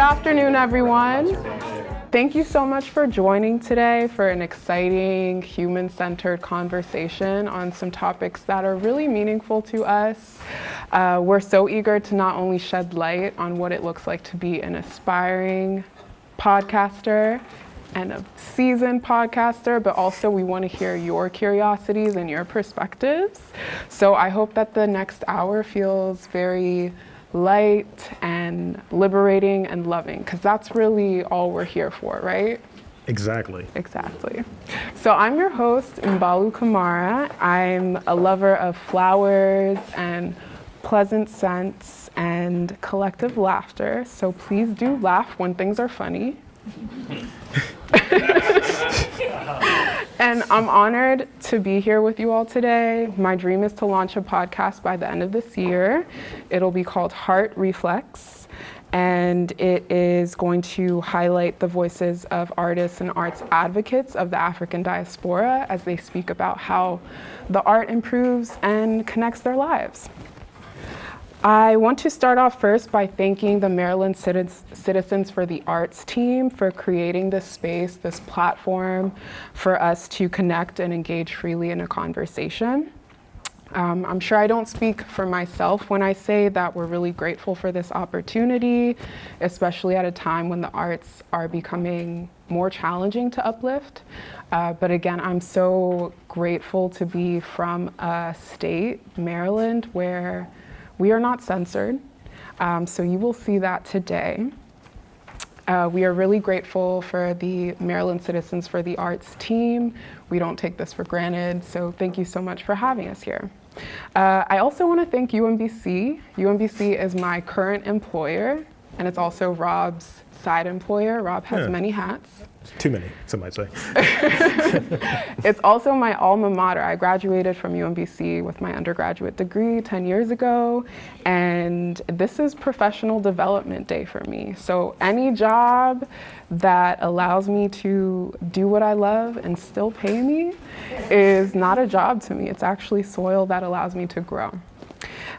afternoon, everyone. Thank you so much for joining today for an exciting, human-centered conversation on some topics that are really meaningful to us. We're so eager to not only shed light on what it looks like to be an aspiring podcaster and a seasoned podcaster, but also we want to hear your curiosities and your perspectives. So I hope that the next hour feels very light and liberating and loving, because that's really all we're here for, right? Exactly. So I'm your host, M'Balou Camara. I'm a lover of flowers and pleasant scents and collective laughter. So please do laugh when things are funny. And I'm honored to be here with you all today. My dream is to launch a podcast by the end of this year. It'll be called Reflex, and it is going to highlight the voices of artists and arts advocates of the African diaspora as they speak about how the art improves and connects their lives. I want to start off first by thanking the Maryland Citizens for the Arts team for creating this space, this platform for us to connect and engage freely in a conversation. I'm sure I don't speak for myself when I say that we're really grateful for this opportunity, especially at a time when the arts are becoming more challenging to uplift. But again, I'm so grateful to be from a state, Maryland, where we are not censored, so you will see that today. We are really grateful for the Maryland Citizens for the Arts team. We don't take this for granted, so thank you so much for having us here. I also want to thank UMBC. UMBC is my current employer, and it's also Rob's side employer. Rob has many hats. Too many, some might say. It's also my alma mater. I graduated from UMBC with my undergraduate degree 10 years ago, and this is professional development day for me. So any job that allows me to do what I love and still pay me is not a job to me. It's actually soil that allows me to grow.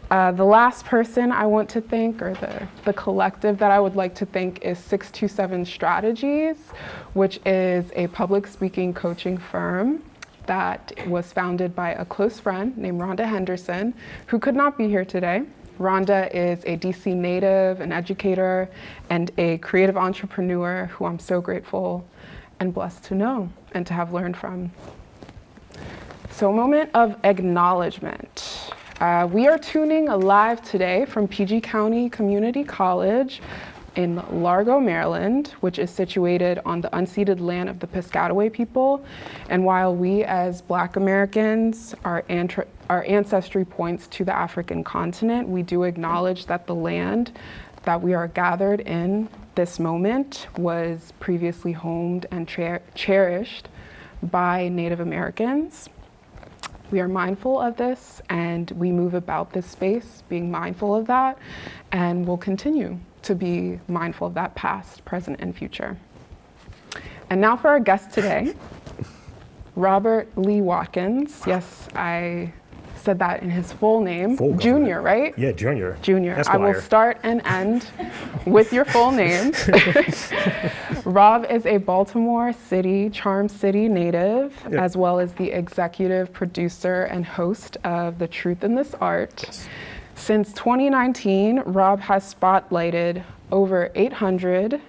The last person I want to thank, or the collective that I would like to thank, is 627 Strategies, which is a public speaking coaching firm that was founded by a close friend named Rhonda Henderson, who could not be here today. Rhonda is a DC native, an educator, and a creative entrepreneur who I'm so grateful and blessed to know and to have learned from. So a moment of acknowledgement. We are tuning live today from PG County Community College in Largo, Maryland, which is situated on the unceded land of the Piscataway people. And while we as Black Americans, our ancestry points to the African continent, we do acknowledge that the land that we are gathered in this moment was previously homed and cherished by Native Americans. We are mindful of this, and we move about this space being mindful of that, and we'll continue to be mindful of that past, present, and future. And now for our guest today, Robert Lee Watkins. Yes, I said that in his full name. Junior, right? Yeah, Junior. Junior. Esquire. I will start and end with your full name. Rob is a Baltimore City, Charm City native, as well as the executive producer and host of The Truth in This Art. Yes. Since 2019, Rob has spotlighted over 800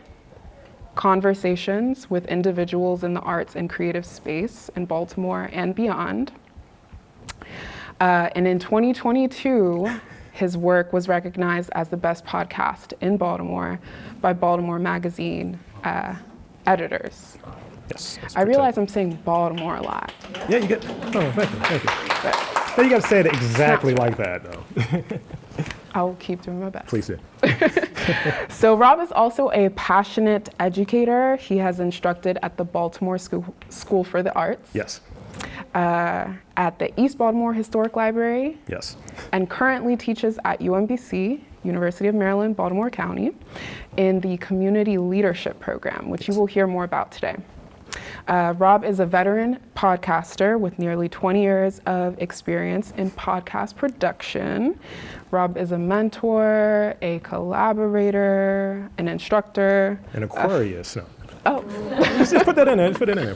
conversations with individuals in the arts and creative space in Baltimore and beyond. And in 2022, his work was recognized as the best podcast in Baltimore by Baltimore Magazine editors. Yes. I realize I'm saying Baltimore a lot. Yeah, you get. Oh, thank you. But you got to say it exactly like that, though. I will keep doing my best. Please do. So Rob is also a passionate educator. He has instructed at the Baltimore School for the Arts. Yes. At the East Baltimore Historic Library. Yes. And currently teaches at UMBC, University of Maryland, Baltimore County, in the Community Leadership Program, which you will hear more about today. Rob is a veteran podcaster with nearly 20 years of experience in podcast production. Rob is a mentor, a collaborator, an instructor. An Aquarius. No. Oh. Just put that in there. Just put it in there.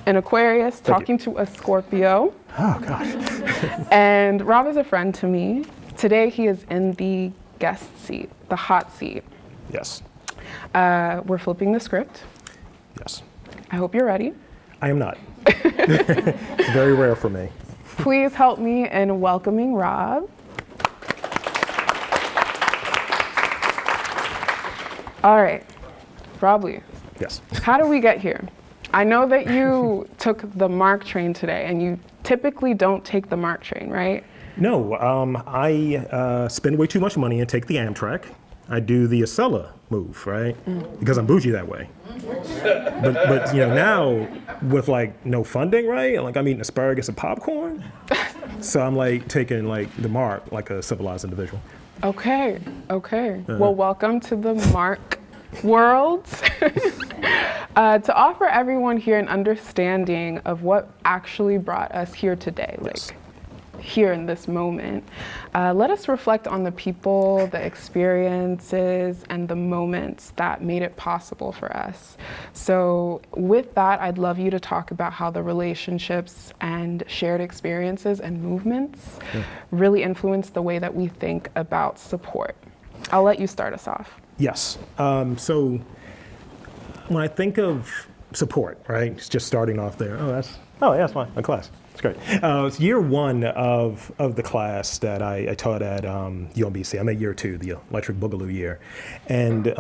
An Aquarius talking to a Scorpio. Oh, gosh. And Rob is a friend to me. Today he is in the guest seat, the hot seat. Yes. We're flipping the script. Yes. I hope you're ready. I am not. It's very rare for me. Please help me in welcoming Rob. All right, Rob Lee. Yes. How did we get here? I know that you took the MARC train today, and you typically don't take the MARC train, right? No, I spend way too much money and take the Amtrak. I do the Acela move, right? Because I'm bougie that way. But you know, now with like no funding, right? Like I'm eating asparagus and popcorn. So I'm like taking like the MARC like a civilized individual. Okay. Well, welcome to the MARC world. To offer everyone here an understanding of what actually brought us here today, Yes. here in this moment, let us reflect on the people, the experiences, and the moments that made it possible for us. So with that, I'd love you to talk about how the relationships and shared experiences and movements really influence the way that we think about support. I'll let you start us off. Yes. So when I think of support, right? It's just starting off there. Oh, yeah, that's fine. My class. It's great. It's year one of the class that I taught at UMBC. I'm at year two, the Electric Boogaloo year. And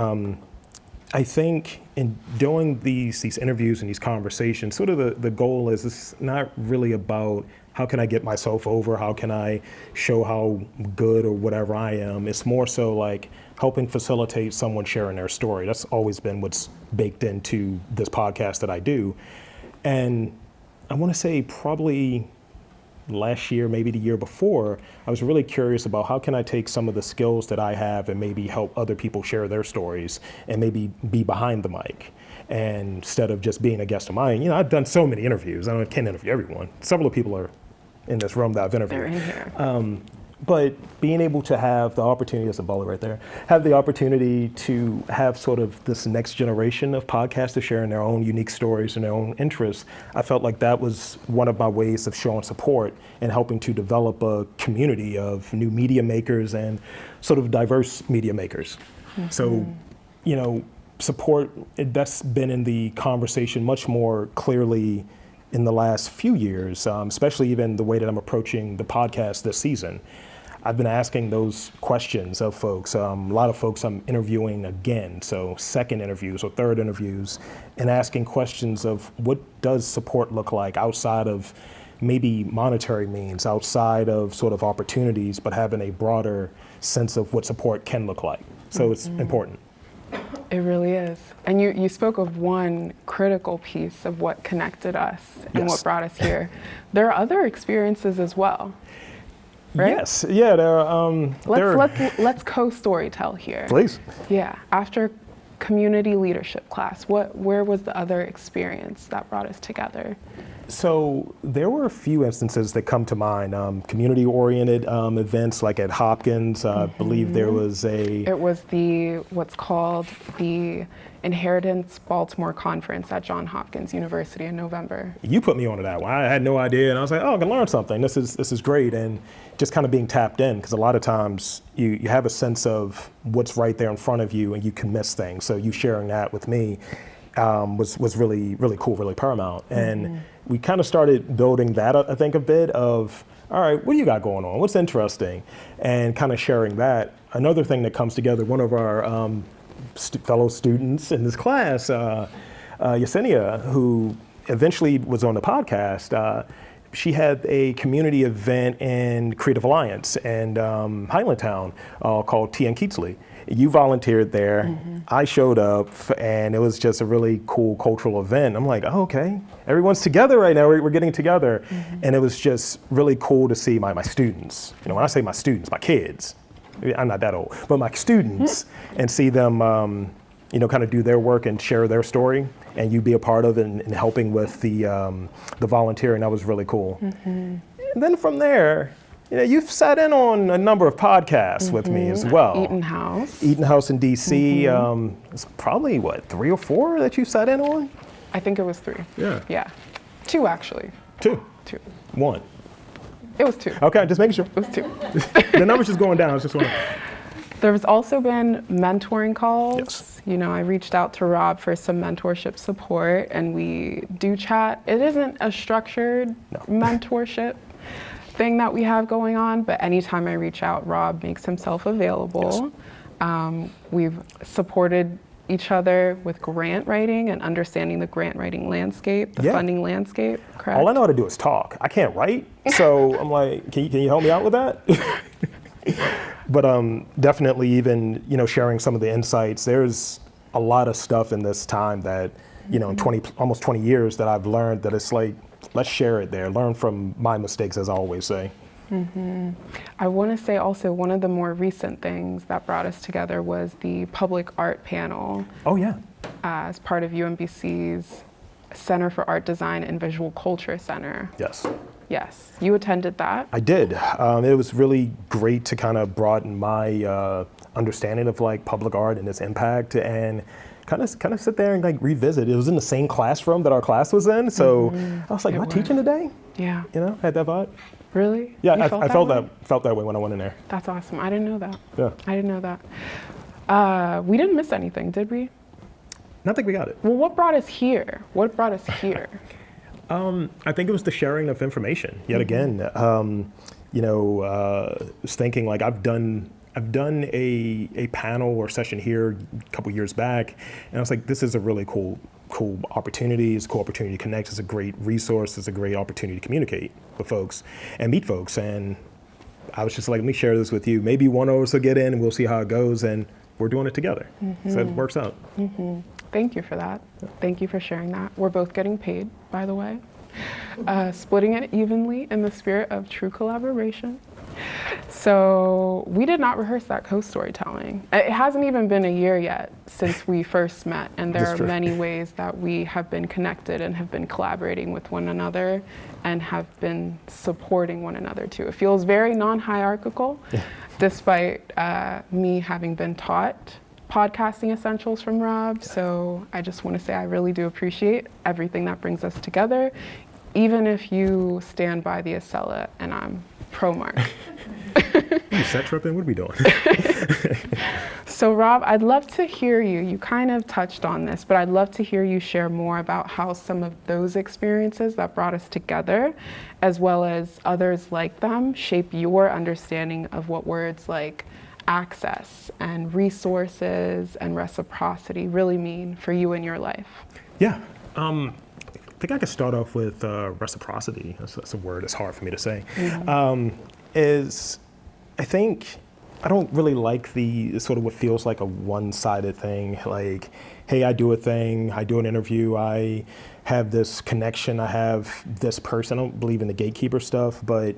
I think in doing these interviews and these conversations, sort of the goal is it's not really about how can I get myself over, how can I show how good or whatever I am. It's more so like helping facilitate someone sharing their story. That's always been what's baked into this podcast that I do. And I want to say probably last year, maybe the year before, I was really curious about how can I take some of the skills that I have and maybe help other people share their stories and maybe be behind the mic. And instead of just being a guest of mine, you know, I've done so many interviews. I can't interview everyone. Several people are in this room that I've interviewed. They're in here. But being able to have the opportunity, there's a baller right there, have the opportunity to have sort of this next generation of podcasters sharing their own unique stories and their own interests, I felt like that was one of my ways of showing support and helping to develop a community of new media makers and sort of diverse media makers. So, you know, support, that's been in the conversation much more clearly in the last few years, especially even the way that I'm approaching the podcast this season. I've been asking those questions of folks. A lot of folks I'm interviewing again, so second interviews or third interviews, and asking questions of what does support look like outside of maybe monetary means, outside of sort of opportunities, but having a broader sense of what support can look like. So it's important. It really is. And you spoke of one critical piece of what connected us and Yes. what brought us here. There are other experiences as well, right? Yes, yeah, there are. Let's co-story tell here. Please. Yeah, after community leadership class, where was the other experience that brought us together? So there were a few instances that come to mind. Community-oriented events, like at Hopkins. I believe there was It was what's called the Inheritance Baltimore Conference at Johns Hopkins University in November. You put me onto that one. I had no idea, and I was like, oh, I can learn something. This is great, and just kind of being tapped in, because a lot of times you have a sense of what's right there in front of you, and you can miss things. So you sharing that with me was really, really cool, really paramount. And we kind of started building that, I think, a bit of, all right, what do you got going on? What's interesting? And kind of sharing that. Another thing that comes together, one of our fellow students in this class, Yesenia, who eventually was on the podcast, she had a community event in Creative Alliance in Highlandtown called Tea and Keatsley. You volunteered there. I showed up, and it was just a really cool cultural event. I'm like, oh, okay, everyone's together right now. We're getting together, and it was just really cool to see my students. You know, when I say my students, my kids. I'm not that old, but my students, and see them kind of do their work and share their story, and you be a part of it and helping with the volunteering. That was really cool. And then from there, you've sat in on a number of podcasts with me as well. Eaton House. Eaton House in DC. It's probably, 3 or 4 that you sat in on? I think it was 3. Yeah. Yeah. 2, actually. 2? 2. 1. It was 2. Okay, just making sure. It was 2. The number's just going down. I was just wondering. There's also been mentoring calls. Yes. I reached out to Rob for some mentorship support, and we do chat. It isn't a structured mentorship thing that we have going on, but anytime I reach out, Rob makes himself available. Yes. We've supported each other with grant writing and understanding the grant writing landscape, the funding landscape, correct? All I know how to do is talk. I can't write, so I'm like, can you help me out with that? But definitely even, sharing some of the insights. There's a lot of stuff in this time that, in almost 20 years that I've learned that it's like, let's share it there. Learn from my mistakes, as I always say. I want to say also one of the more recent things that brought us together was the public art panel. Oh, yeah. As part of UMBC's Center for Art Design and Visual Culture Center. Yes. Yes. You attended that? I did. It was really great to kind of broaden my understanding of public art and its impact, and kind of sit there and revisit. It was in the same classroom that our class was in, so I was like, am I teaching today? Yeah. Had that vibe. Really? Yeah, I felt that way when I went in there. That's awesome. I didn't know that. Yeah. I didn't know that. We didn't miss anything, did we? I think we got it. Well, what brought us here? I think it was the sharing of information. Yet again, was thinking I've done a panel or session here a couple years back, and I was like, this is a really cool opportunity. It's a cool opportunity to connect. It's a great resource. It's a great opportunity to communicate with folks and meet folks. And I was just like, let me share this with you. Maybe one of us will get in and we'll see how it goes, and we're doing it together. So it works out. Thank you for that. Thank you for sharing that. We're both getting paid, by the way. Splitting it evenly in the spirit of true collaboration. So we did not rehearse that co-storytelling. It hasn't even been a year yet since we first met, and there are many ways that we have been connected and have been collaborating with one another and have been supporting one another too. It feels very non-hierarchical, despite me having been taught podcasting essentials from Rob. So I just want to say I really do appreciate everything that brings us together, even if you stand by the Acela and I'm pro Mark. You set tripping? What are we doing? So Rob, I'd love to hear you. You kind of touched on this, but I'd love to hear you share more about how some of those experiences that brought us together, as well as others like them, shape your understanding of what words like access and resources and reciprocity really mean for you in your life. Yeah. I think I could start off with reciprocity. That's a word that's hard for me to say. I think I don't really like the sort of what feels like a one-sided thing. Like, hey, I do a thing, I do an interview, I have this connection, I have this person. I don't believe in the gatekeeper stuff, but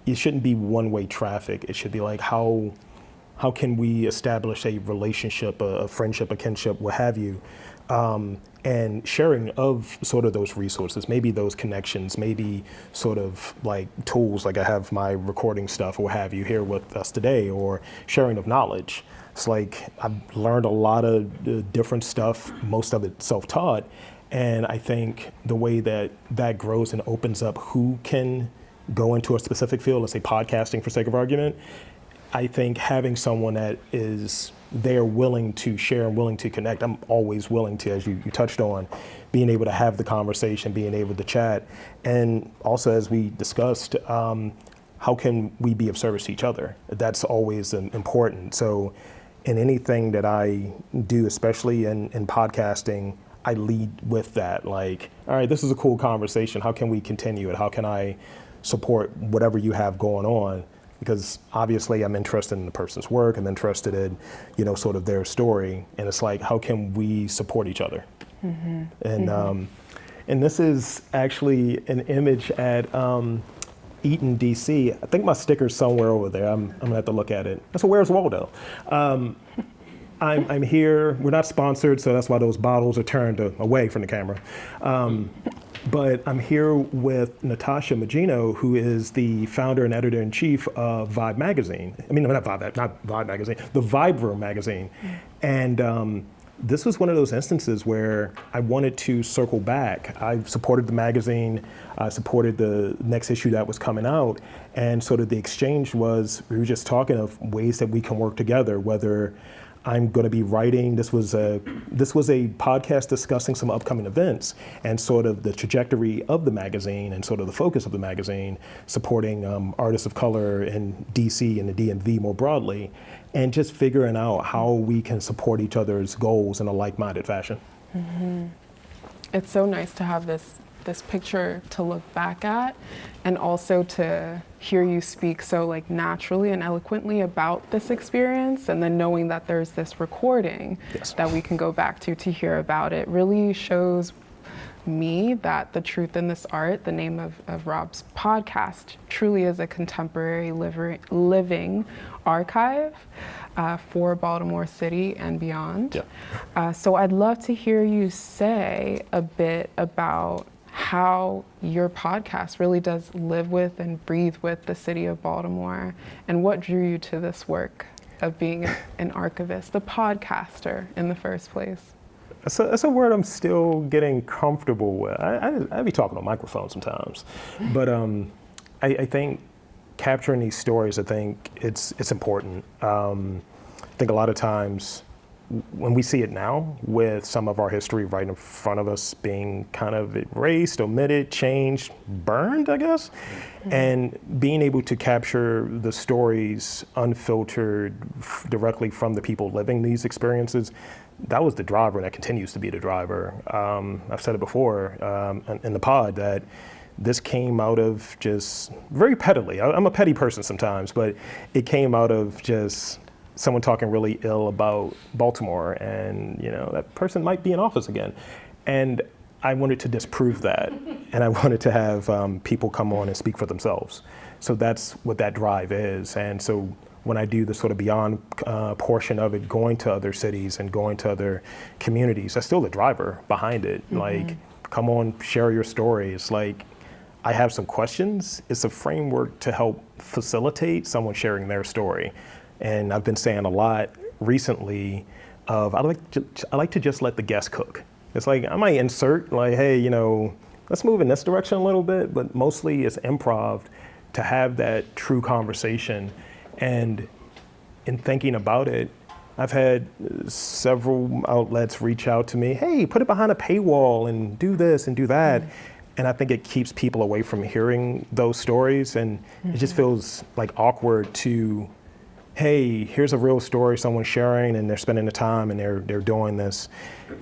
it shouldn't be one-way traffic. It should be like, how can we establish a relationship, a friendship, a kinship, what have you, and sharing of sort of those resources, maybe those connections, maybe sort of like tools, like I have my recording stuff or what have you here with us today, or sharing of knowledge. It's like I've learned a lot of different stuff, most of it self-taught, and I think the way that grows and opens up who can go into a specific field, let's say podcasting for sake of argument, I think having someone that is there willing to share and willing to connect, I'm always willing to, as you touched on, being able to have the conversation, being able to chat. And also, as we discussed, how can we be of service to each other? That's always important. So in anything that I do, especially in podcasting, I lead with that. Like, all right, this is a cool conversation. How can we continue it? How can I support whatever you have going on? Because obviously I'm interested in the person's work, I'm interested in, sort of their story, and it's like, how can we support each other? And this is actually an image at Eaton, DC. I think my sticker's somewhere over there. I'm gonna have to look at it. That's a Where's Waldo. I'm here. We're not sponsored, so that's why those bottles are turned away from the camera. But I'm here with Natasha Magino, who is the founder and editor-in-chief of Vibe magazine. I mean, not Vibe magazine, the Vibe Room magazine. And this was one of those instances where I wanted to circle back. I've supported the magazine, I supported the next issue that was coming out, and sort of the exchange was, we were just talking of ways that we can work together, whether I'm going to be writing. This was a podcast discussing some upcoming events and sort of the trajectory of the magazine and sort of the focus of the magazine, supporting artists of color in DC and the DMV more broadly, and just figuring out how we can support each other's goals in a like-minded fashion. Mm-hmm. It's so nice to have this picture to look back at, and also to hear you speak so like naturally and eloquently about this experience, and then knowing that there's this recording that we can go back to hear about it really shows me that the Truth in This Art, the name of Rob's podcast, truly is a contemporary living archive for Baltimore City and beyond. Yeah. So I'd love to hear you say a bit about how your podcast really does live with and breathe with the city of Baltimore, and what drew you to this work of being an archivist, a podcaster in the first place. That's a word I'm still getting comfortable with. I be talking on microphone sometimes, but I think capturing these stories, I think it's important. I think a lot of times when we see it now with some of our history right in front of us being kind of erased, omitted, changed, burned, I guess, mm-hmm. and being able to capture the stories unfiltered directly from the people living these experiences, that was the driver, and that continues to be the driver. I've said it before in the pod that this came out of just very pettily. I'm a petty person sometimes, but it came out of just someone talking really ill about Baltimore, and that person might be in office again. And I wanted to disprove that, and I wanted to have people come on and speak for themselves. So that's what that drive is. And so when I do the sort of beyond portion of it, going to other cities and going to other communities, that's still the driver behind it. Mm-hmm. Like, come on, share your stories. Like, I have some questions. It's a framework to help facilitate someone sharing their story. And I've been saying a lot recently of I like to just let the guest cook. It's like I might insert like, hey, let's move in this direction a little bit, but mostly it's improv to have that true conversation. And in thinking about it, I've had several outlets reach out to me, hey, put it behind a paywall and do this and do that. Mm-hmm. And I think it keeps people away from hearing those stories. And mm-hmm. it just feels like awkward to, hey, here's a real story someone's sharing and they're spending the time and they're doing this.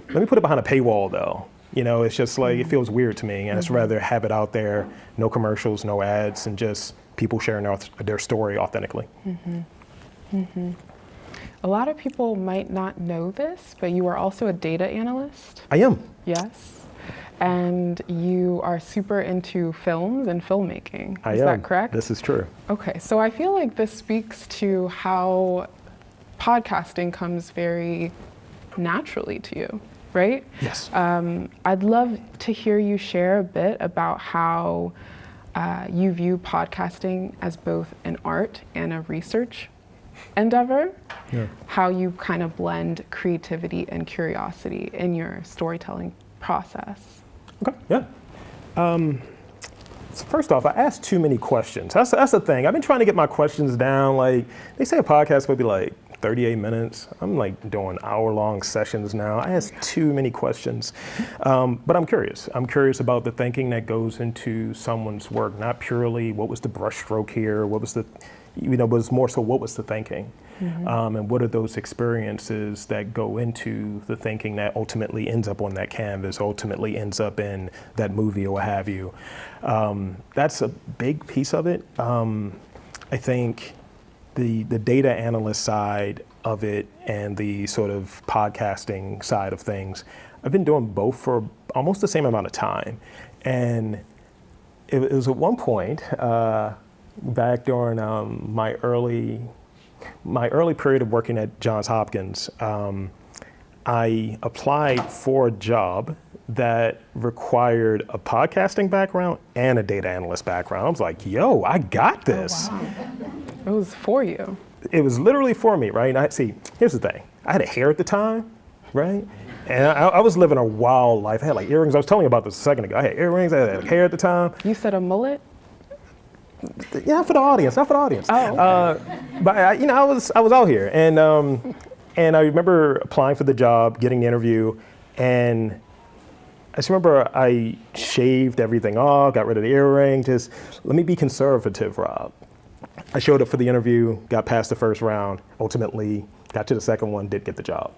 Let me put it behind a paywall though. It's just like, it feels weird to me, and it's rather have it out there, no commercials, no ads, and just people sharing their story authentically. Mm-hmm. Mm-hmm. A lot of people might not know this, but you are also a data analyst. I am. Yes. And you are super into films and filmmaking. Is that correct? This is true. Okay, so I feel like this speaks to how podcasting comes very naturally to you, right? Yes. I'd love to hear you share a bit about how you view podcasting as both an art and a research endeavor, how you kind of blend creativity and curiosity in your storytelling process. Okay, yeah. So first off, I asked too many questions. That's the thing. I've been trying to get my questions down. Like, they say a podcast would be like 38 minutes. I'm like doing hour-long sessions now. I ask too many questions. But I'm curious. I'm curious about the thinking that goes into someone's work, not purely what was the brushstroke here, what was the, but it's more so what was the thinking. Mm-hmm. And what are those experiences that go into the thinking that ultimately ends up on that canvas, ultimately ends up in that movie or what have you. That's a big piece of it. I think the data analyst side of it and the sort of podcasting side of things, I've been doing both for almost the same amount of time. And it was at one point, back during my early my early period of working at Johns Hopkins, I applied for a job that required a podcasting background and a data analyst background. I was like, yo, I got this. Oh, wow. It was for you. It was literally for me, right? And here's the thing. I had a hair at the time, right? And I was living a wild life. I had like earrings. I was telling you about this a second ago. I had earrings, I had hair at the time. You said a mullet? Yeah, not for the audience. Oh. But I was out here, and I remember applying for the job, getting the interview, and I just remember I shaved everything off, got rid of the earring. Just let me be conservative, Rob. I showed up for the interview, got past the first round, ultimately got to the second one, did get the job.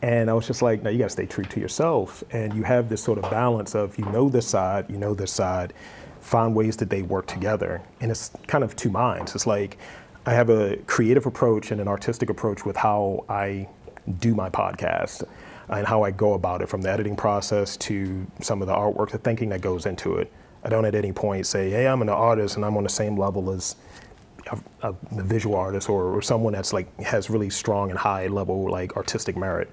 And I was just like, no, you got to stay true to yourself, and you have this sort of balance of this side, find ways that they work together, and it's kind of two minds. It's like I have a creative approach and an artistic approach with how I do my podcast and how I go about it, from the editing process to some of the artwork, the thinking that goes into it. I don't at any point say, hey, I'm an artist and I'm on the same level as a visual artist or someone that's like has really strong and high level like artistic merit.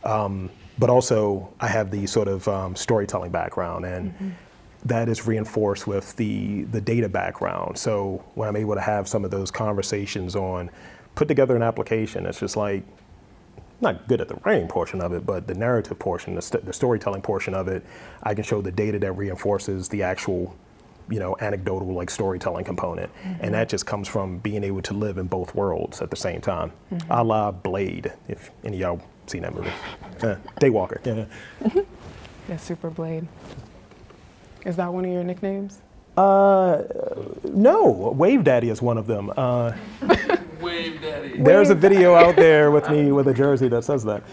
But also I have the sort of storytelling background, and that is reinforced with the data background. So when I'm able to have some of those conversations on put together an application, it's just like, not good at the writing portion of it, but the narrative portion, the storytelling portion of it, I can show the data that reinforces the actual, anecdotal like storytelling component. And that just comes from being able to live in both worlds at the same time. A la Blade, if any of y'all seen that movie. Daywalker, yeah. Yeah, Super Blade. Is that one of your nicknames? No, Wave Daddy is one of them. Wave Daddy. There's a video out there with me with a jersey that says that.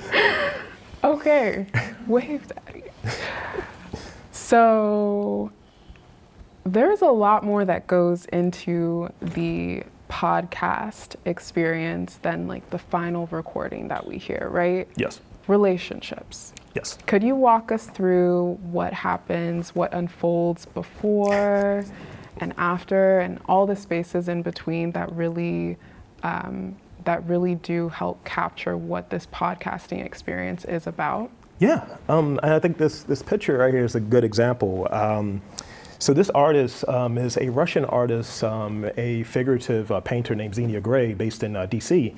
Okay, Wave Daddy. So there's a lot more that goes into the podcast experience than like the final recording that we hear, right? Yes. Relationships. Yes. Could you walk us through what happens, what unfolds before and after, and all the spaces in between that really do help capture what this podcasting experience is about? Yeah, and I think this picture right here is a good example. So this artist is a Russian artist, a figurative painter named Xenia Gray, based in DC.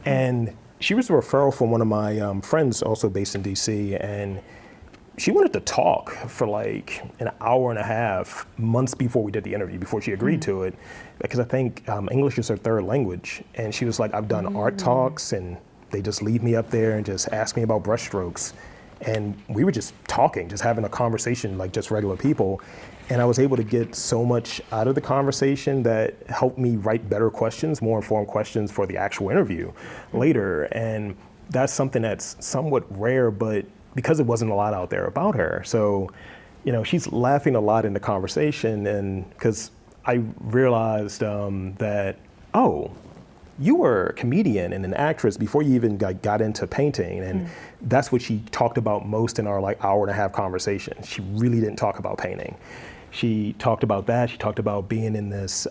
And she was a referral from one of my friends also based in DC, and she wanted to talk for like an hour and a half months before we did the interview, before she agreed to it, because I think English is her third language. And she was like, I've done art talks and they just leave me up there and just ask me about brushstrokes. And we were just talking, just having a conversation like just regular people. And I was able to get so much out of the conversation that helped me write better questions, more informed questions for the actual interview later. And that's something that's somewhat rare, but because it wasn't a lot out there about her. So, she's laughing a lot in the conversation, and because I realized that, oh, you were a comedian and an actress before you even got into painting. And that's what she talked about most in our like hour and a half conversation. She really didn't talk about painting. She talked about that. She talked about being in this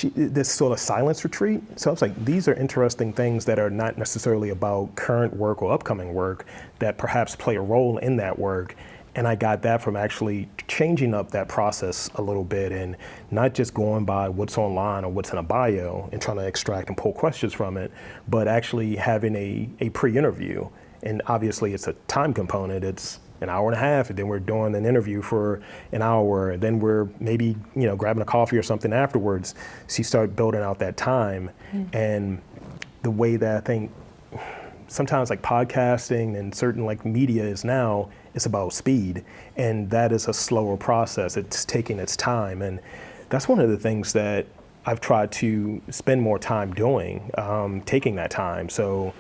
this sort of silence retreat. So I was like, these are interesting things that are not necessarily about current work or upcoming work that perhaps play a role in that work. And I got that from actually changing up that process a little bit and not just going by what's online or what's in a bio and trying to extract and pull questions from it, but actually having a pre-interview. And obviously it's a time component. It's an hour and a half, and then we're doing an interview for an hour, and then we're maybe grabbing a coffee or something afterwards. So you start building out that time. And the way that I think sometimes like podcasting and certain like media is now, it's about speed, and that is a slower process. It's taking its time, and that's one of the things that I've tried to spend more time doing, taking that time. So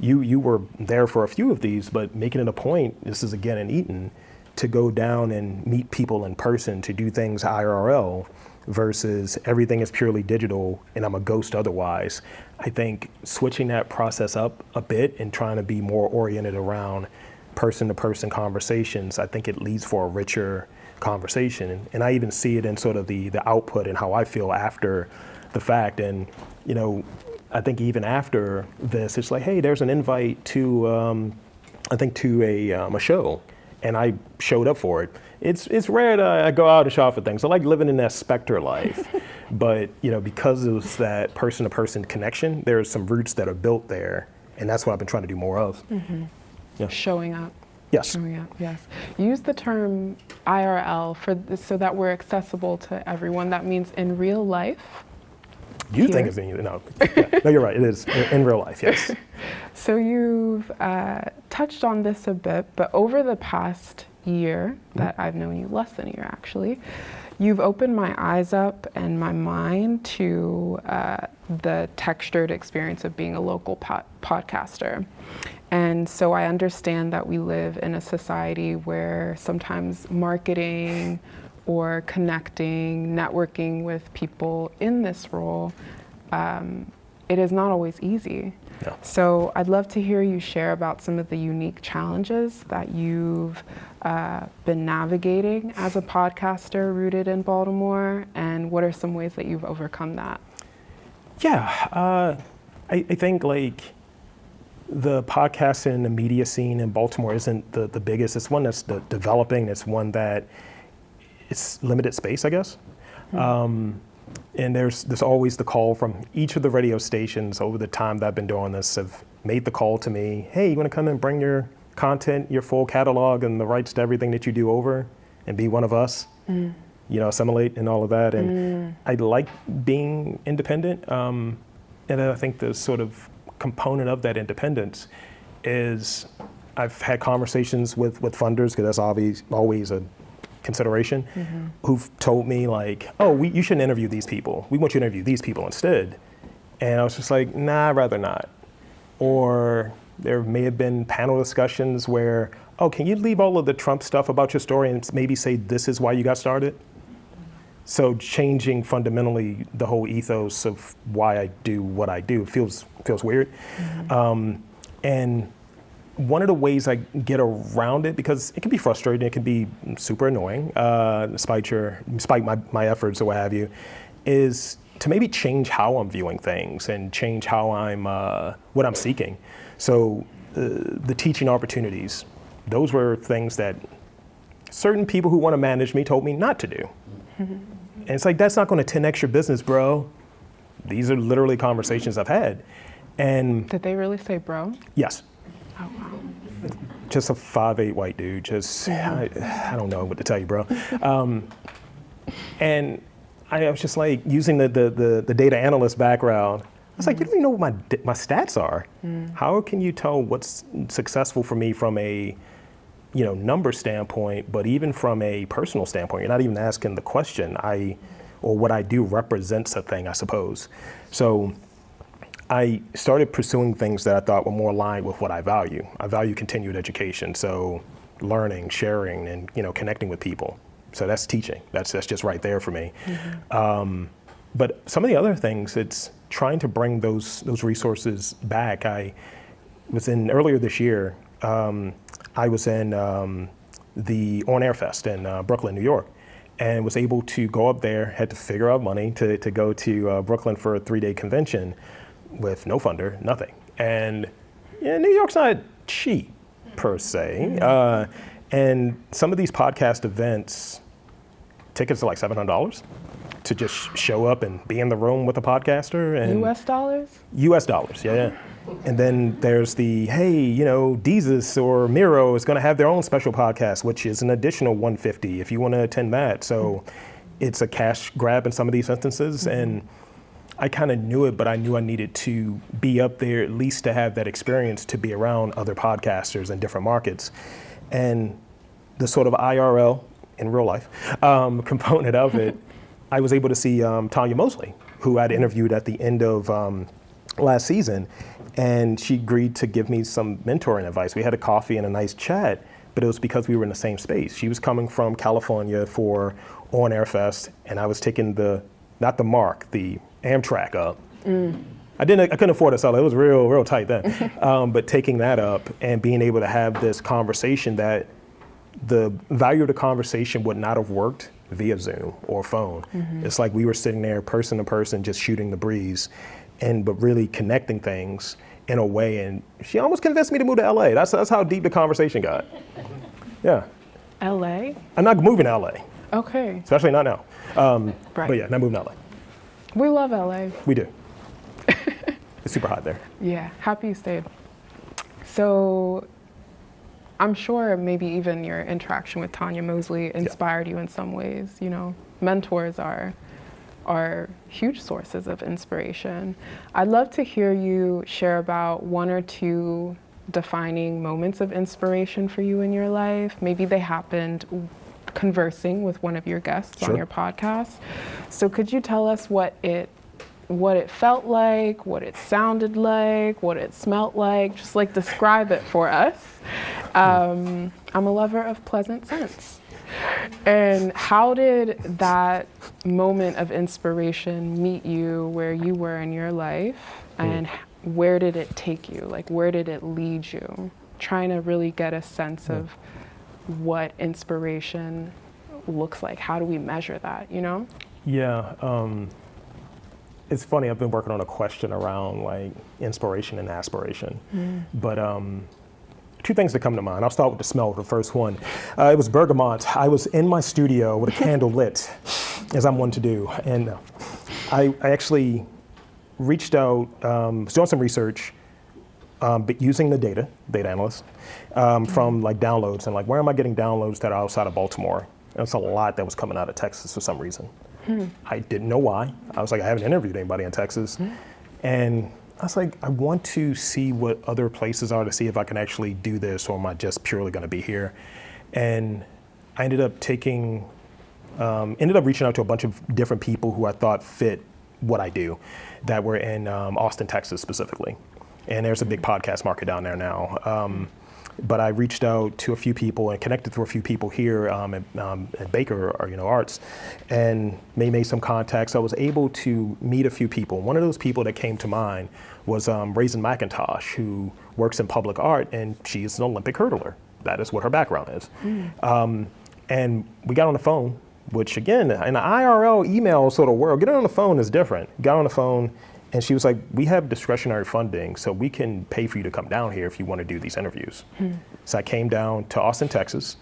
you were there for a few of these, but making it a point, this is again in Eaton, to go down and meet people in person, to do things IRL versus everything is purely digital and I'm a ghost otherwise. I think switching that process up a bit and trying to be more oriented around person-to-person conversations, I think it leads for a richer conversation. And I even see it in sort of the output and how I feel after the fact. And, you know, I think even after this, it's like, hey, there's an invite to, I think to a show, and I showed up for it. It's rare that I go out and shop for things. I like living in that Spectre life, but you know, because of that person-to-person connection, there's some roots that are built there, and that's what I've been trying to do more of. Yeah. Showing up. Yes. Showing up, yes. Use the term IRL so that we're accessible to everyone. That means in real life. You think it's in, no, yeah, no, you're right, it is in real life, yes. So you've touched on this a bit, but over the past year that I've known you, less than a year actually, you've opened my eyes up and my mind to the textured experience of being a local podcaster. And so I understand that we live in a society where sometimes marketing or connecting, networking with people in this role, it is not always easy. Yeah. So I'd love to hear you share about some of the unique challenges that you've been navigating as a podcaster rooted in Baltimore, and what are some ways that you've overcome that? Yeah, I think like the podcasting and the media scene in Baltimore isn't the biggest. It's one that's developing. It's one that it's limited space, I guess. And there's always the call from each of the radio stations over the time that I've been doing this have made the call to me, hey, you want to come and bring your content, your full catalog and the rights to everything that you do over and be one of us, you know, assimilate and all of that. And I like being independent. And I think the sort of component of that independence is I've had conversations with funders, because that's always a consideration, who've told me like, oh, you shouldn't interview these people. We want you to interview these people instead. And I was just like, nah, I'd rather not. Or there may have been panel discussions where, oh, can you leave all of the Trump stuff about your story and maybe say this is why you got started? So changing fundamentally the whole ethos of why I do what I do feels weird. And one of the ways I get around it, because it can be frustrating, it can be super annoying, despite my efforts or what have you, is to maybe change how I'm viewing things and change how what I'm seeking. So the teaching opportunities, those were things that certain people who want to manage me told me not to do. And it's like, that's not going to 10x your business, bro. These are literally conversations I've had. And did they really say bro? Yes. Oh, wow. Just a 5'8" white dude, just, I don't know what to tell you, bro. And I was just like, using the data analyst background, I was like, you don't even know what my stats are. How can you tell what's successful for me from a number standpoint, but even from a personal standpoint? You're not even asking the question. Or what I do represents a thing, I suppose. So I started pursuing things that I thought were more aligned with what I value. I value continued education, so learning, sharing, and connecting with people. So that's teaching. That's just right there for me. But some of the other things, it's trying to bring those resources back. I was earlier this year. I was in the On Air Fest in Brooklyn, New York, and was able to go up there. Had to figure out money to go to Brooklyn for a 3-day convention, with no funder, nothing. And New York's not cheap per se. And some of these podcast events, tickets are like $700 to just show up and be in the room with a podcaster. And US dollars? US dollars, yeah. And then there's the, hey, Deezus or Miro is going to have their own special podcast, which is an additional $150 if you want to attend that. So it's a cash grab in some of these instances. And I kind of knew it, but I knew I needed to be up there at least to have that experience, to be around other podcasters in different markets. And the sort of IRL, in real life, component of it, I was able to see Tanya Mosley, who I'd interviewed at the end of last season, and she agreed to give me some mentoring advice. We had a coffee and a nice chat, but it was because we were in the same space. She was coming from California for On Air Fest, and I was taking the Amtrak up. I couldn't afford to sell it. It was real tight then. But taking that up and being able to have this conversation that the value of the conversation would not have worked via Zoom or phone. It's like we were sitting there person to person, just shooting the breeze, but really connecting things in a way. And she almost convinced me to move to LA. That's how deep the conversation got. Yeah. LA? I'm not moving to LA, Okay. especially not now. Right. But yeah, not moving to LA. We love LA. We do. It's super hot there. Yeah, happy you stayed. So I'm sure maybe even your interaction with Tanya Mosley inspired you in some ways. You know, mentors are huge sources of inspiration. I'd love to hear you share about one or two defining moments of inspiration for you in your life. Maybe they happened conversing with one of your guests on your podcast. So could you tell us what it felt like, what it sounded like, what it smelt like? Just like describe it for us. I'm a lover of pleasant scents. And how did that moment of inspiration meet you where you were in your life, and where did it take you? Like, where did it lead you? Trying to really get a sense of what inspiration looks like. How do we measure that, you know? Yeah. It's funny, I've been working on a question around like inspiration and aspiration. But two things that come to mind. I'll start with the smell, the first one. It was bergamot. I was in my studio with a candle lit, as I'm one to do. And I actually reached out, was doing some research, but using the data analyst, from like downloads, and like, where am I getting downloads that are outside of Baltimore? And it's a lot that was coming out of Texas for some reason. I didn't know why. I was like, I haven't interviewed anybody in Texas. And I was like, I want to see what other places are to see if I can actually do this, or am I just purely gonna be here? And I ended up reaching out to a bunch of different people who I thought fit what I do, that were in Austin, Texas specifically. And there's a big podcast market down there now. But I reached out to a few people and connected through a few people here at Baker, Arts, and made some contacts. I was able to meet a few people. One of those people that came to mind was Raisin McIntosh, who works in public art, and she's an Olympic hurdler. That is what her background is. And we got on the phone, which again, in the IRL email sort of world, getting on the phone is different. Got on the phone, and she was like, we have discretionary funding, so we can pay for you to come down here if you want to do these interviews. So I came down to Austin, Texas.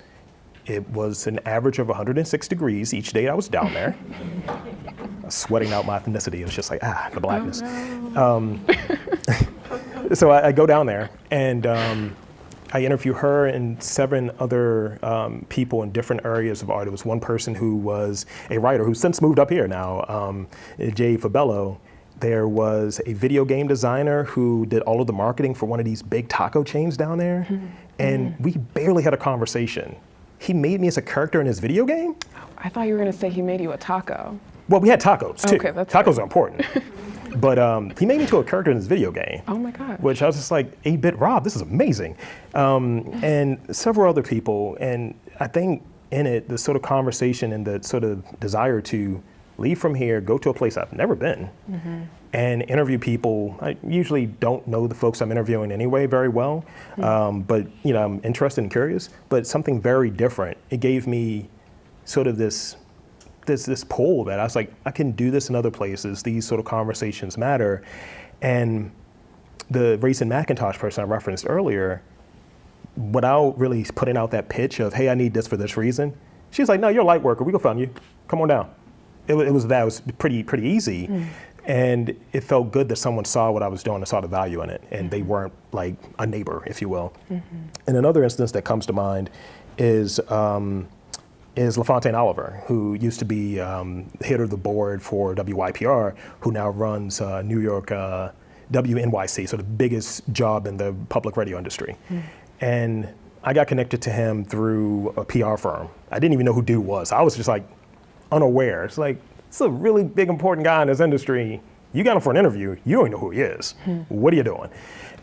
It was an average of 106 degrees each day I was down there. I was sweating out my ethnicity. It was just like, the blackness. Oh, no. So I go down there, and I interview her and 7 other people in different areas of art. There was one person who was a writer who's since moved up here now, Jay Fabello. There was a video game designer who did all of the marketing for one of these big taco chains down there. And we barely had a conversation. He made me as a character in his video game. I thought you were gonna say he made you a taco. Well, we had tacos too. Okay, that's Tacos good. are important. But he made me into a character in his video game. Oh my God. Which I was just like, 8-bit Rob, this is amazing. And several other people. And I think in it, the sort of conversation and the sort of desire to leave from here, go to a place I've never been, and interview people. I usually don't know the folks I'm interviewing anyway very well, but I'm interested and curious, but something very different. It gave me sort of this pull that I was like, I can do this in other places. These sort of conversations matter. And the Raisin McIntosh person I referenced earlier, without really putting out that pitch of, hey, I need this for this reason, she was like, no, you're a light worker. We go fund you. Come on down. It was pretty easy. And it felt good that someone saw what I was doing and saw the value in it, and they weren't like a neighbor, if you will. And another instance that comes to mind is LaFontaine Oliver, who used to be head of the board for WYPR, who now runs New York WNYC, so the biggest job in the public radio industry. And I got connected to him through a PR firm. I didn't even know who dude was. I was just like unaware. It's like, it's a really big, important guy in this industry. You got him for an interview. You don't know who he is. What are you doing?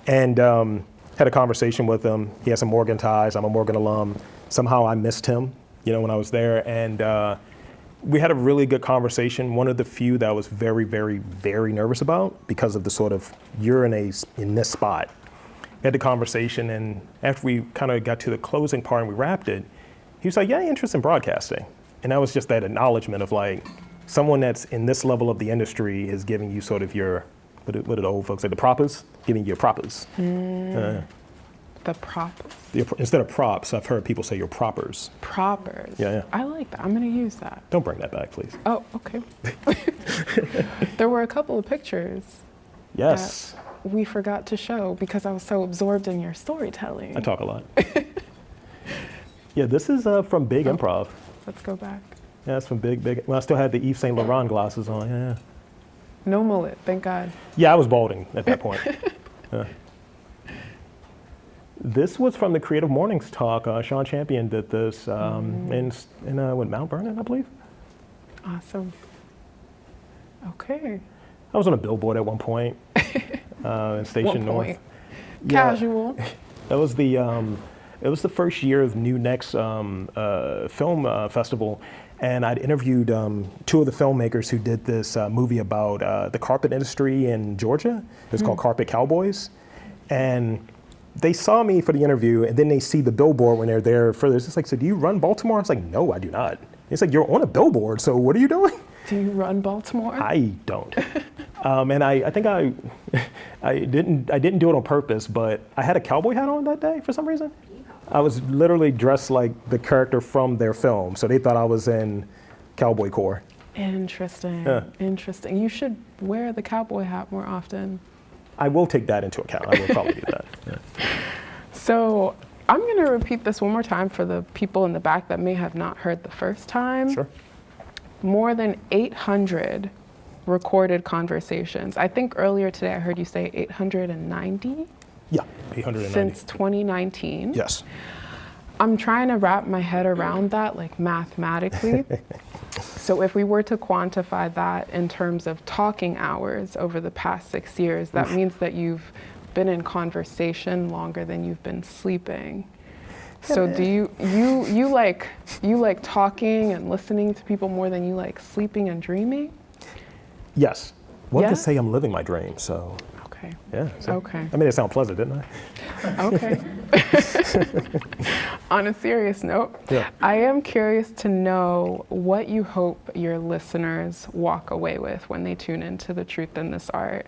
And had a conversation with him. He has some Morgan ties. I'm a Morgan alum. Somehow I missed him, when I was there. And we had a really good conversation. One of the few that I was very, very, very nervous about because of the sort of, you're in this spot. We had the conversation, and after we kind of got to the closing part and we wrapped it, he was like, yeah, I'm interested in broadcasting. And that was just that acknowledgement of like, someone that's in this level of the industry is giving you sort of your, what do the old folks say, the proppers? Giving you your proppers. The proppers. Instead of props, I've heard people say your proppers. Proppers. Yeah. I like that. I'm going to use that. Don't bring that back, please. Oh, okay. There were a couple of pictures Yes. that we forgot to show because I was so absorbed in your storytelling. I talk a lot. Yeah, this is from Big Improv. Let's go back. Yeah, it's from Big. Well, I still had the Yves Saint Laurent glasses on. Yeah. No mullet, thank God. Yeah, I was balding at that point. This was from the Creative Mornings talk. Sean Champion did this in Mount Vernon, I believe. Awesome. Okay. I was on a billboard at one point in Station North. Point. Yeah. Casual. That was the it was the first year of New Next film festival, and I'd interviewed two of the filmmakers who did this movie about the carpet industry in Georgia. It's called Carpet Cowboys, and they saw me for the interview, and then they see the billboard when they're there further. It's just like, so do you run Baltimore? I was like, no, I do not. It's like, you're on a billboard, so what are you doing? Do you run Baltimore? I don't. And I think I didn't do it on purpose, but I had a cowboy hat on that day for some reason. I was literally dressed like the character from their film, so they thought I was in cowboy corps. Interesting. Yeah. Interesting. You should wear the cowboy hat more often. I will take that into account. I will probably do that. Yeah. So I'm going to repeat this one more time for the people in the back that may have not heard the first time. Sure. More than 800 recorded conversations. I think earlier today I heard you say 890? Yeah, 890. Since 2019. Yes. I'm trying to wrap my head around that, like mathematically. So if we were to quantify that in terms of talking hours over the past 6 years, that means that you've been in conversation longer than you've been sleeping. So do you like talking and listening to people more than you like sleeping and dreaming? Yes. One could Yes? say I'm living my dream, so Okay. yeah. So, Okay. I made it sound pleasant, didn't I? Okay. On a serious note, Yeah. I am curious to know what you hope your listeners walk away with when they tune into The Truth in This Art.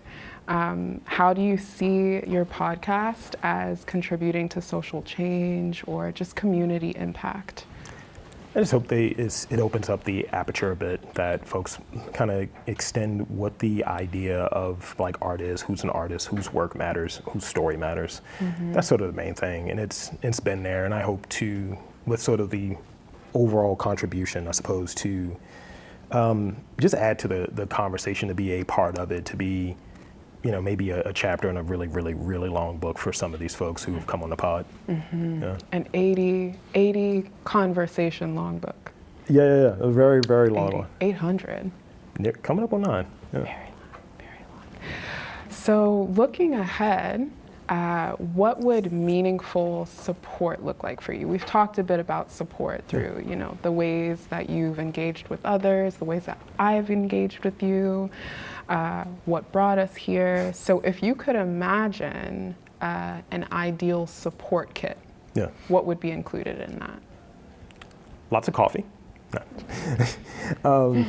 How do you see your podcast as contributing to social change or just community impact? I just hope it opens up the aperture a bit, that folks kind of extend what the idea of like art is, who's an artist, whose work matters, whose story matters. That's sort of the main thing, and it's been there, and I hope to, with sort of the overall contribution, I suppose, to just add to the conversation, to be a part of it, to be, you know, maybe a chapter in a really, really, really long book for some of these folks who have come on the pod. Yeah. An 80 conversation long book. Yeah, a very, very long one. 800. Coming up on 9. Yeah. Very long. So looking ahead, what would meaningful support look like for you? We've talked a bit about support through, you know, the ways that you've engaged with others, the ways that I've engaged with you, what brought us here. So if you could imagine an ideal support kit, Yeah. what would be included in that? Lots of coffee. No.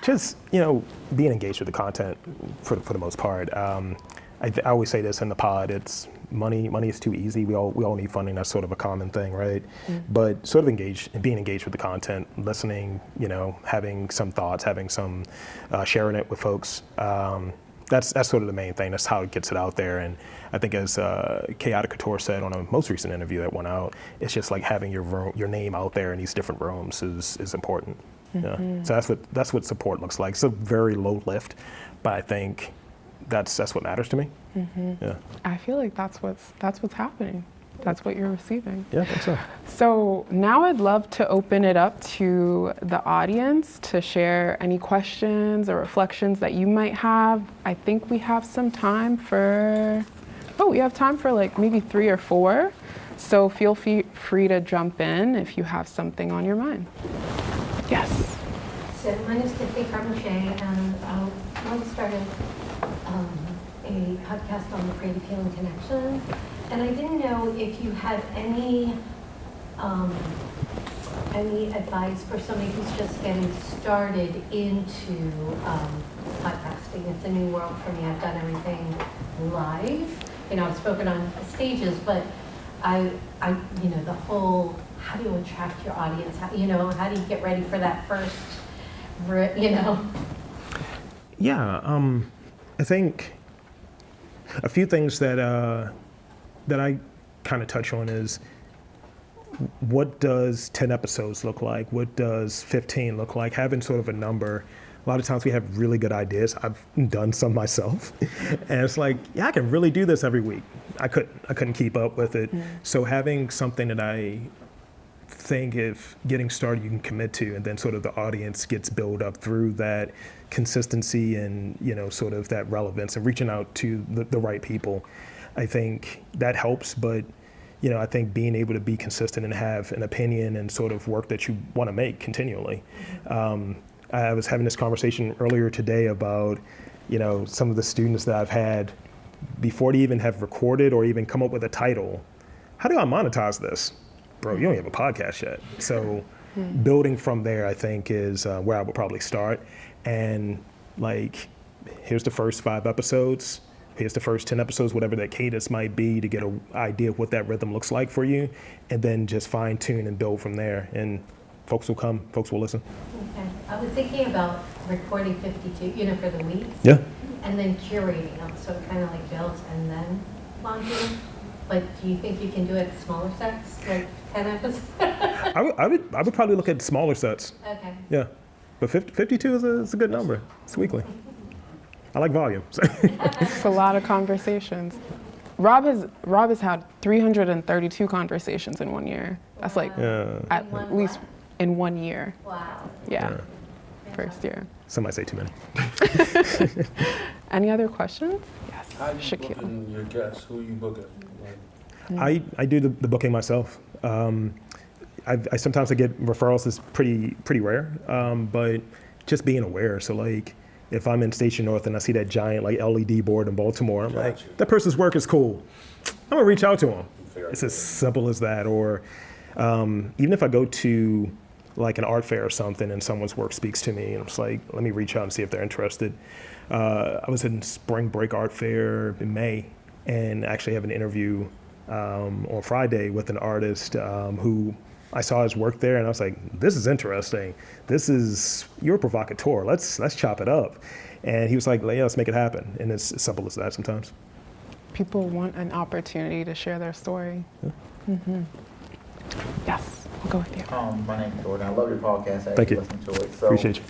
Just, you know, being engaged with the content for the most part. I always say this in the pod, it's money is too easy. We all need funding. That's sort of a common thing, right? But sort of being engaged with the content, listening, you know, having some thoughts, having some, sharing it with folks. That's sort of the main thing. That's how it gets it out there. And I think, as Chaotic Couture said on a most recent interview that went out, it's just like having your name out there in these different rooms is important. Yeah. So that's what support looks like. It's a very low lift, but I think that's what matters to me. Yeah. I feel like that's what's happening. That's what you're receiving. Yeah, I think so. So now I'd love to open it up to the audience to share any questions or reflections that you might have. I think we have some time for, we have time for like maybe 3 or 4. So feel free to jump in if you have something on your mind. Yes. So my name is Tiffany Carpentier, and I once started a podcast on the Creative Healing Connection, and I didn't know if you had any any advice for somebody who's just getting started into podcasting? It's a new world for me. I've done everything live. I've spoken on stages, but the whole, how do you attract your audience? How do you get ready for that first, Yeah, I think a few things that I kind of touch on is, what does 10 episodes look like? What does 15 look like? Having sort of a number. A lot of times we have really good ideas. I've done some myself. And it's like, yeah, I can really do this every week. I couldn't keep up with it. So having something that I think if getting started you can commit to, and then sort of the audience gets built up through that consistency and, sort of that relevance and reaching out to the right people. I think that helps, but I think being able to be consistent and have an opinion and sort of work that you want to make continually. I was having this conversation earlier today about, some of the students that I've had before they even have recorded or even come up with a title. How do I monetize this? Bro, you don't have a podcast yet. So building from there, I think, is where I would probably start. And here's the first 5 episodes. Here's the first 10 episodes, whatever that cadence might be, to get an idea of what that rhythm looks like for you, and then just fine tune and build from there. And folks will come, folks will listen. Okay. I was thinking about recording 52, for the weeks. Yeah. And then curating them, so it kind of like builds and then launching. But do you think you can do it smaller sets, like 10 episodes? I would probably look at smaller sets. Okay. Yeah. But 52 is a good number. It's weekly. I like volume. It's a lot of conversations. Rob has had 332 conversations in 1 year. That's like at least in 1 year. Wow. Yeah. First year. Some might say too many. Any other questions? Yes. How you booking your guests? Who you booking? I do the booking myself. I sometimes get referrals. It's pretty rare, but just being aware. So if I'm in Station North and I see that giant LED board in Baltimore, I'm like, that person's work is cool. I'm gonna reach out to them. It's as simple as that. Or even if I go to an art fair or something and someone's work speaks to me, and I'm just like, let me reach out and see if they're interested. I was in Spring Break Art Fair in May, and actually have an interview on Friday with an artist who I saw his work there, and I was like, this is interesting. You're a provocateur. Let's chop it up. And he was like, yeah, let's make it happen. And it's as simple as that sometimes. People want an opportunity to share their story. Yeah. Yes, I'll go with you. My name's Jordan. I love your podcast. I Thank you. listen to it. So, Appreciate you.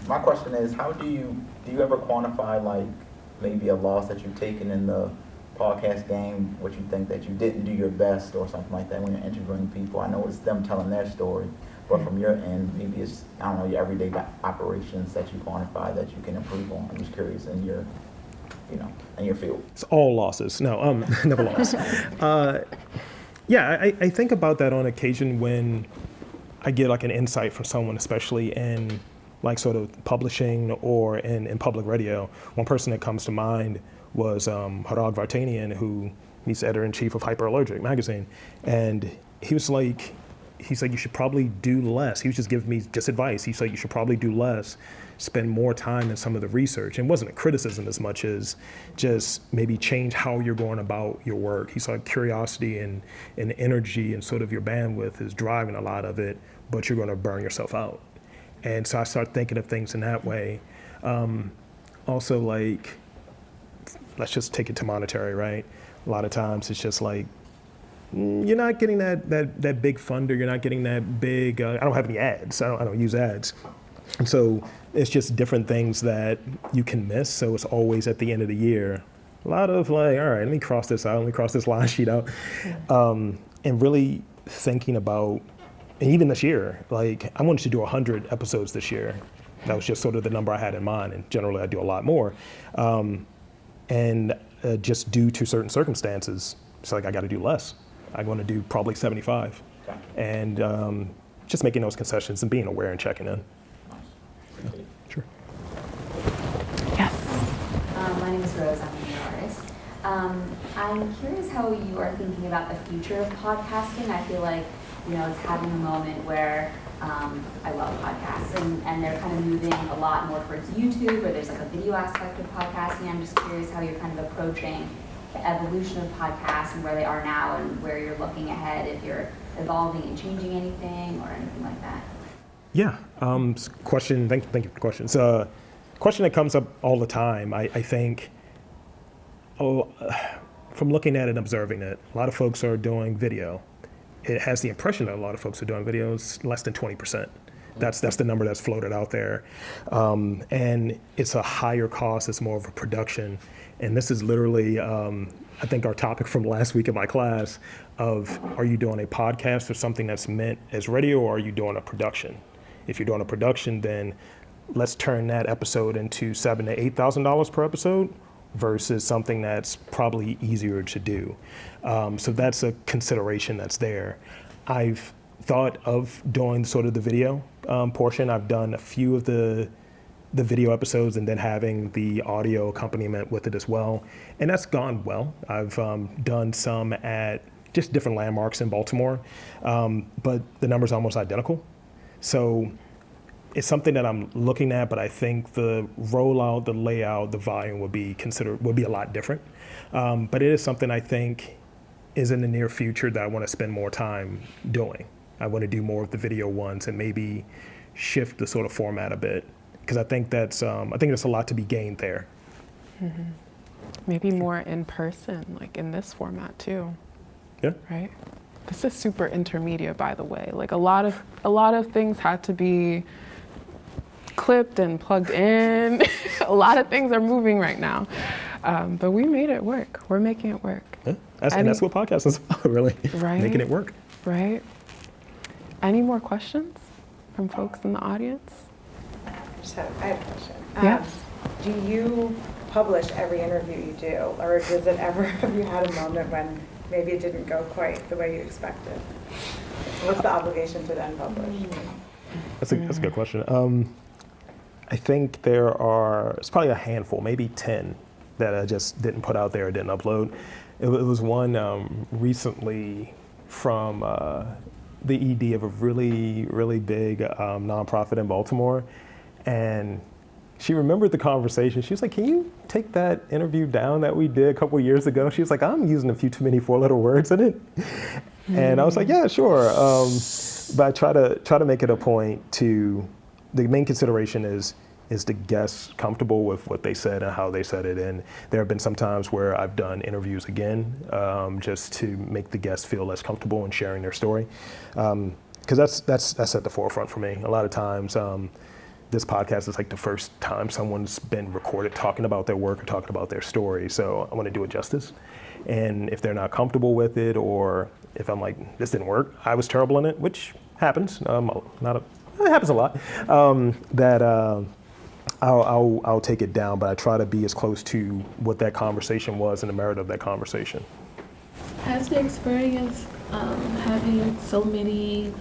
My question is, how do you ever quantify maybe a loss that you've taken in the podcast game, what you think that you didn't do your best or something like that when you're interviewing people? I know it's them telling their story, but from your end, maybe it's, I don't know, your everyday operations that you quantify that you can improve on. I'm just curious in your, in your field. It's all losses. No, never lost. Yeah, I think about that on occasion when I get an insight from someone, especially in sort of publishing or in public radio. One person that comes to mind was Harag Vartanian, who he's editor-in-chief of Hyperallergic magazine. And he was like, you should probably do less. He was just giving me just advice. He's like, you should probably do less, spend more time in some of the research. And it wasn't a criticism as much as just maybe change how you're going about your work. He's like, curiosity and energy and sort of your bandwidth is driving a lot of it, but you're going to burn yourself out. And so I start thinking of things in that way. Also, let's just take it to monetary, right? A lot of times it's just you're not getting that big funder. You're not getting that big, I don't have any ads. I don't use ads. And so it's just different things that you can miss. So it's always at the end of the year, a lot of all right, let me cross this out. Let me cross this line sheet out. And really thinking about, and even this year, I wanted to do 100 episodes this year. That was just sort of the number I had in mind. And generally I do a lot more. And just due to certain circumstances, it's I got to do less. I want to do probably 75. Okay. And just making those concessions and being aware and checking in. Nice. Sure. Yes. My name is Rose. I'm an artist. I'm curious how you are thinking about the future of podcasting. I feel like it's having a moment where I love podcasts, and they're kind of moving a lot more towards YouTube, where there's like a video aspect of podcasting. I'm just curious how you're kind of approaching the evolution of podcasts and where they are now and where you're looking ahead, if you're evolving and changing anything or anything like that. Yeah, question, thank you for the question. It's a question that comes up all the time. I think, from looking at it and observing it, a lot of folks are doing video. It has the impression that a lot of folks are doing videos, less than 20%. That's the number that's floated out there. And it's a higher cost, it's more of a production. And this is literally, I think our topic from last week in my class of, are you doing a podcast or something that's meant as radio, or are you doing a production? If you're doing a production, then let's turn that episode into $7,000 to $8,000 per episode versus something that's probably easier to do. So that's a consideration that's there. I've thought of doing sort of the video portion. I've done a few of the video episodes and then having the audio accompaniment with it as well. And that's gone well. I've done some at just different landmarks in Baltimore, but the number's almost identical. So it's something that I'm looking at, but I think the rollout, the layout, the volume would be a lot different. But it is something I think is in the near future that I want to spend more time doing. I want to do more of the video ones and maybe shift the sort of format a bit, because I think there's a lot to be gained there. Mm-hmm. Maybe more in person, like in this format too. Yeah. Right. This is super intermediate, by the way. Like a lot of things had to be clipped and plugged in. A lot of things are moving right now, but we made it work. We're making it work. Yeah. And that's what podcasting is about, really. Right. Making it work. Right. Any more questions from folks in the audience? I have a question. Yes. Do you publish every interview you do, or does it ever, have you had a moment when maybe it didn't go quite the way you expected? What's the obligation to then publish? That's a good question. I think it's probably a handful, maybe 10 that I just didn't put out there or didn't upload. It was one recently from the ED of a really, really big nonprofit in Baltimore. And she remembered the conversation. She was like, can you take that interview down that we did a couple of years ago? She was like, I'm using a few too many four-letter words in it. And I was like, yeah, sure. But I try to make it a point to, the main consideration is the guest comfortable with what they said and how they said it. And there have been some times where I've done interviews again, just to make the guests feel less comfortable in sharing their story. Because that's at the forefront for me. A lot of times, this podcast is like the first time someone's been recorded talking about their work or talking about their story. So I want to do it justice. And if they're not comfortable with it, or if I'm like, this didn't work, I was terrible in it, which happens, it happens a lot, I'll take it down, but I try to be as close to what that conversation was and the merit of that conversation. Has the experience having so many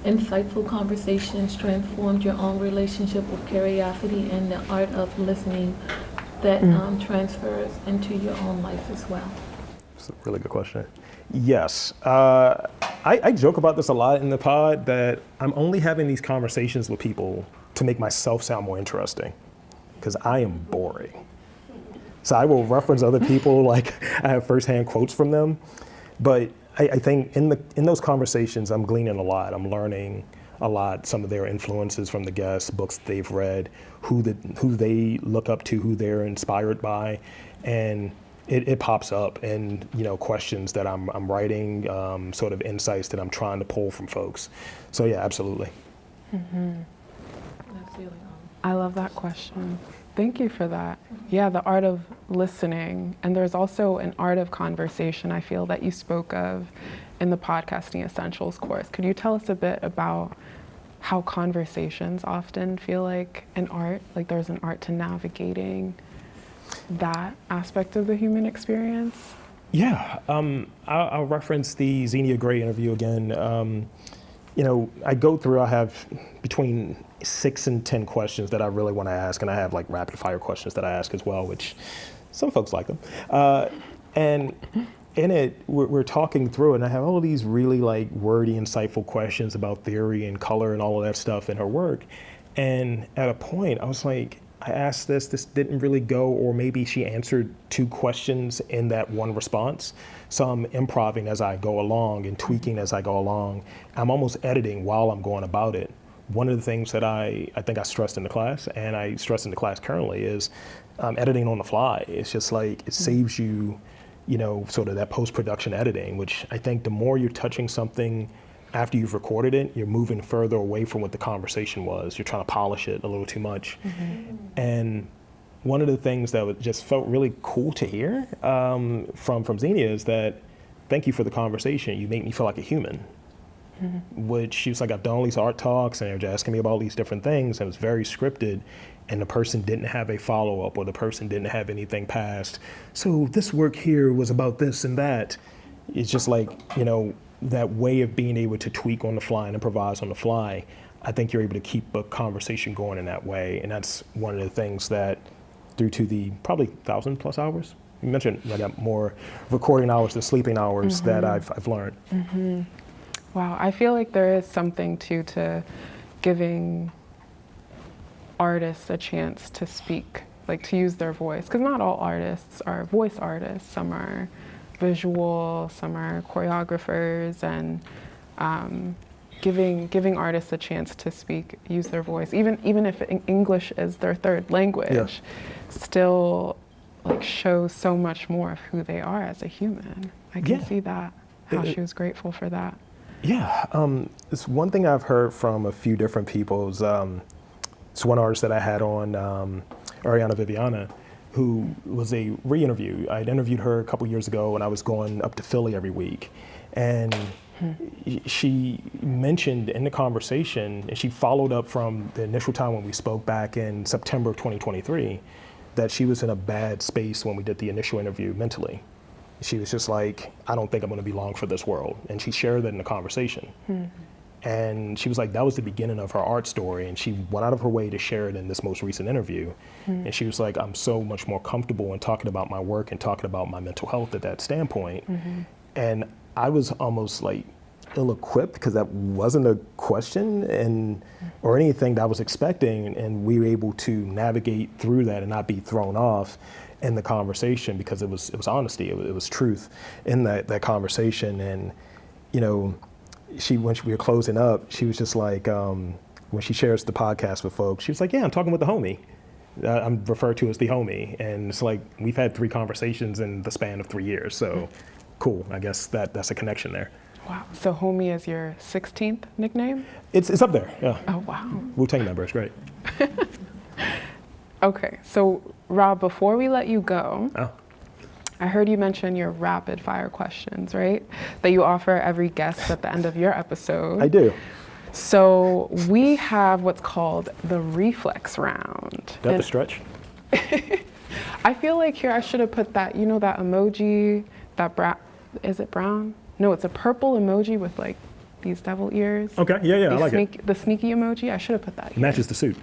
insightful conversations transformed your own relationship with curiosity and the art of listening that transfers into your own life as well? That's a really good question. Yes. I joke about this a lot in the pod, that I'm only having these conversations with people to make myself sound more interesting, because I am boring. So I will reference other people, like I have firsthand quotes from them. But I think in those conversations, I'm gleaning a lot. I'm learning a lot, some of their influences from the guests, books they've read, who they look up to, who they're inspired by. And it pops up, and questions that I'm writing, sort of insights that I'm trying to pull from folks. So yeah, absolutely. Mm-hmm. I love that question. Thank you for that. Yeah, the art of listening. And there's also an art of conversation, I feel, that you spoke of in the Podcasting Essentials course. Could you tell us a bit about how conversations often feel like an art? Like there's an art to navigating that aspect of the human experience? Yeah, I'll reference the Xenia Gray interview again. I go through, I have between 6 and 10 questions that I really want to ask, and I have like rapid fire questions that I ask as well, which some folks like them. And in it, we're talking through it, and I have all of these really like wordy, insightful questions about theory and color and all of that stuff in her work. And at a point, I was like, I asked this didn't really go, or maybe she answered 2 questions in that one response. So I'm improvising as I go along and tweaking as I go along. I'm almost editing while I'm going about it. One of the things that I think I stressed in the class, and I stress in the class currently, is editing on the fly. It's just like, it saves you, sort of that post-production editing, which I think the more you're touching something after you've recorded it, you're moving further away from what the conversation was. You're trying to polish it a little too much. And one of the things that just felt really cool to hear from Xenia is that, thank you for the conversation. You make me feel like a human. Which she was like, I've done all these art talks and they're asking me about all these different things, and it was very scripted, and the person didn't have a follow-up, or the person didn't have anything passed. So this work here was about this and that. It's just like, that way of being able to tweak on the fly and improvise on the fly. I think you're able to keep a conversation going in that way, and that's one of the things that, due to the probably 1,000+ hours, you mentioned I got more recording hours than sleeping hours that I've learned. Wow, I feel like there is something to giving artists a chance to speak, like to use their voice, because not all artists are voice artists. Some are visual, some are choreographers, and giving artists a chance to speak, use their voice, even if English is their 3rd language, still like shows so much more of who they are as a human. I can see that, how she was grateful for that. Yeah, it's one thing I've heard from a few different people. It's one artist that I had on, Ariana Viviana, who was a re-interview. I had interviewed her a couple years ago when I was going up to Philly every week. And she mentioned in the conversation, and she followed up from the initial time when we spoke back in September of 2023, that she was in a bad space when we did the initial interview mentally. She was just like, I don't think I'm going to be long for this world. And she shared that in the conversation. And she was like, that was the beginning of her art story. And she went out of her way to share it in this most recent interview. And she was like, I'm so much more comfortable in talking about my work and talking about my mental health at that standpoint. And I was almost like ill-equipped, because that wasn't a question or anything that I was expecting. And we were able to navigate through that and not be thrown off in the conversation, because it was honesty, it was truth in that conversation. And when we were closing up, she was just like, when she shares the podcast with folks, she was like, yeah, I'm talking with the homie. I'm referred to as the homie, and it's like, we've had 3 conversations in the span of 3 years, so cool. I guess that's a connection there. Wow, so homie is your 16th nickname? It's up there, yeah. Oh, wow. Wu-Tang member, it's great. Okay, so Rob, before we let you go, I heard you mention your rapid fire questions, right? That you offer every guest at the end of your episode. I do. So we have what's called the Reflex round. Got the stretch? I feel like here I should have put that, that emoji, is it brown? No, it's a purple emoji with like these devil ears. Okay, yeah, I like it. The sneaky emoji, I should have put that here. Matches the suit.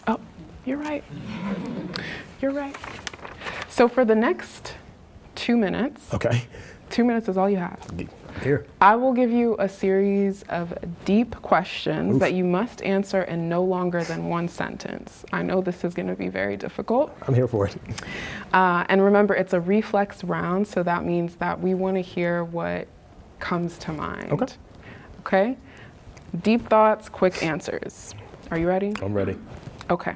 Oh, you're right. You're right. So for the next 2 minutes. Okay. 2 minutes is all you have. Here. I will give you a series of deep questions that you must answer in no longer than 1 sentence. I know this is going to be very difficult. I'm here for it. And remember, it's a reflex round, so that means that we want to hear what comes to mind. Okay. Okay? Deep thoughts, quick answers. Are you ready? I'm ready. Okay.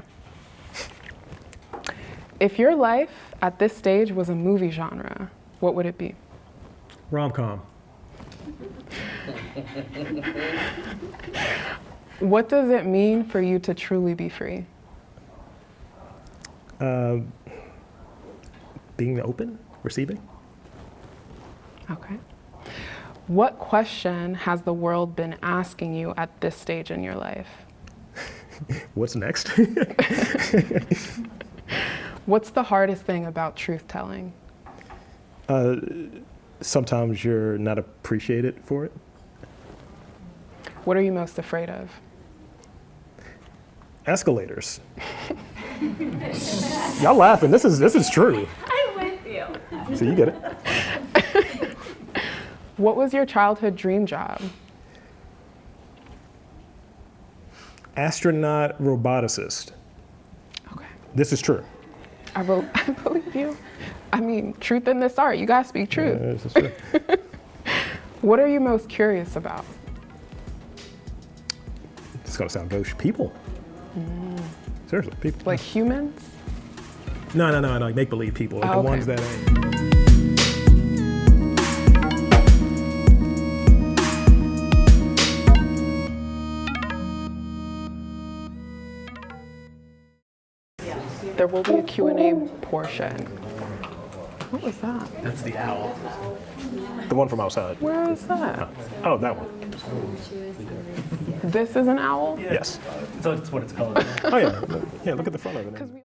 If your life at this stage was a movie genre, what would it be? Rom-com. What does it mean for you to truly be free? Being open, receiving. Okay. What question has the world been asking you at this stage in your life? What's next? What's the hardest thing about truth telling? Sometimes you're not appreciated for it. What are you most afraid of? Escalators. Y'all laughing. This is true. I'm with you. So you get it. What was your childhood dream job? Astronaut roboticist. Okay. This is true. I believe you. I mean, truth in this art. You gotta speak truth. This is true. What are you most curious about? It's gonna sound gauche. People. Seriously, people. Like humans? No, like make-believe people, like Oh, the okay. ones that ain't. There will be a Q&A portion. What was that? That's the owl. The one from outside. Where is that? Oh, that one. This is an owl? Yes. So that's what it's called. Oh yeah. Yeah, look at the front of it.